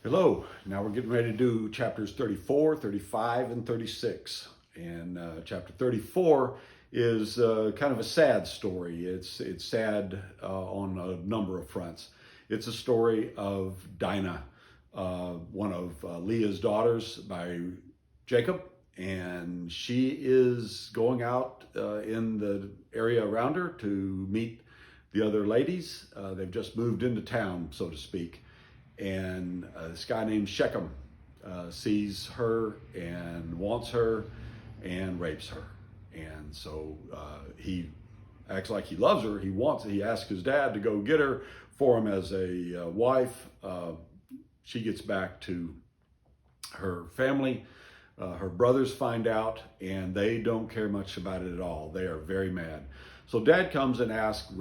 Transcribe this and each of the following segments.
Hello. Now we're getting ready to do chapters 34, 35, and 36. And chapter 34 is kind of a sad story. It's sad on a number of fronts. It's a story of Dinah, one of Leah's daughters by Jacob, and she is going out in the area around her to meet the other ladies. They've just moved into town, so to speak. And this guy named Shechem sees her and wants her and rapes her. And so he acts like he loves her. He asks his dad to go get her for him as a wife. She gets back to her family. Her brothers find out, and they don't care much about it at all. They are very mad. So Dad comes and asks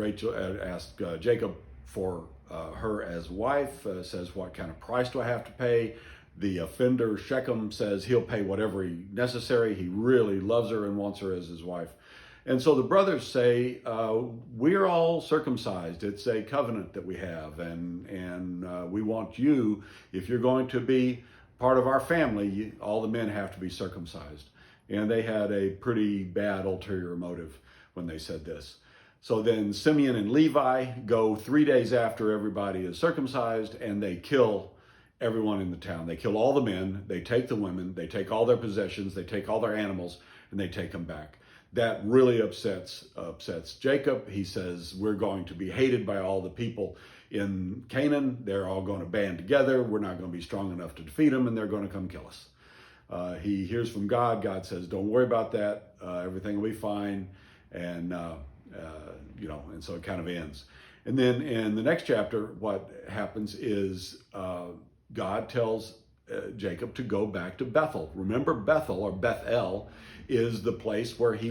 Jacob for her as wife. Says, "What kind of price do I have to pay?" The offender Shechem says he'll pay whatever necessary. He really loves her and wants her as his wife. And so the brothers say, "We're all circumcised. It's a covenant that we have, and we want you, if you're going to be part of our family, all the men have to be circumcised." And they had a pretty bad ulterior motive when they said this. So then Simeon and Levi go 3 days after everybody is circumcised, and they kill everyone in the town. They kill all the men, they take the women, they take all their possessions, they take all their animals, and they take them back. That really upsets Jacob. He says, "We're going to be hated by all the people in Canaan. They're all going to band together. We're not going to be strong enough to defeat them, and they're going to come kill us." He hears from God. God says, "Don't worry about that. Everything will be fine." And and so it kind of ends. And then in the next chapter, what happens is God tells Jacob to go back to Bethel. Remember, Bethel, or Bethel, is the place where he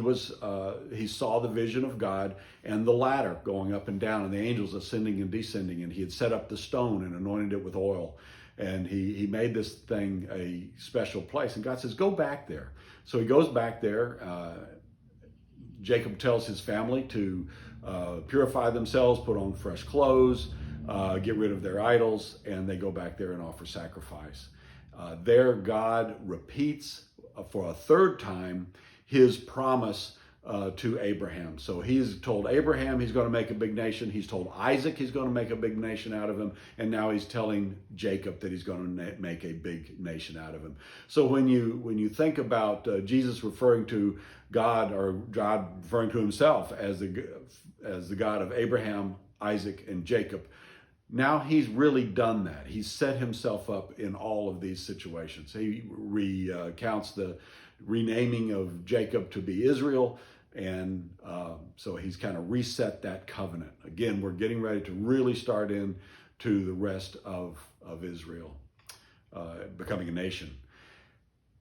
saw the vision of God and the ladder going up and down and the angels ascending and descending, and he had set up the stone and anointed it with oil. And he made this thing a special place. And God says, "Go back there." So he goes back there. Jacob tells his family to purify themselves, put on fresh clothes, get rid of their idols, and they go back there and offer sacrifice. There, God repeats for a third time his promise to Abraham. So he's told Abraham he's going to make a big nation. He's told Isaac he's going to make a big nation out of him. And now he's telling Jacob that he's going to make a big nation out of him. So when you think about Jesus referring to God, or God referring to himself as the God of Abraham, Isaac, and Jacob, now he's really done that. He's set himself up in all of these situations. He recounts the renaming of Jacob to be Israel. And so he's kind of reset that covenant. Again, we're getting ready to really start into the rest of Israel becoming a nation.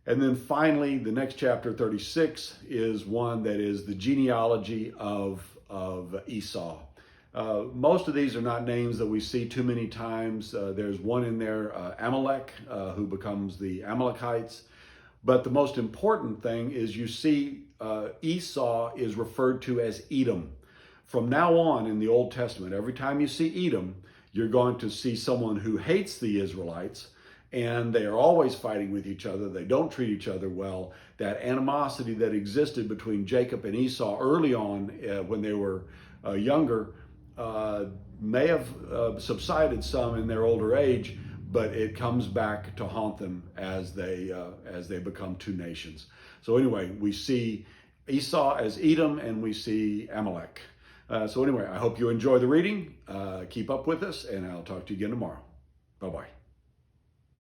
And then finally, the next chapter, 36, is one that is the genealogy of Esau. Most of these are not names that we see too many times. There's one in there, Amalek, who becomes the Amalekites. But the most important thing is you see Esau is referred to as Edom. From now on in the Old Testament, every time you see Edom, you're going to see someone who hates the Israelites, and they are always fighting with each other. They don't treat each other well. That animosity that existed between Jacob and Esau early on when they were younger may have subsided some in their older age, but it comes back to haunt them as they become two nations. So anyway, we see Esau as Edom, and we see Amalek. So anyway, I hope you enjoy the reading. Keep up with us, and I'll talk to you again tomorrow. Bye-bye.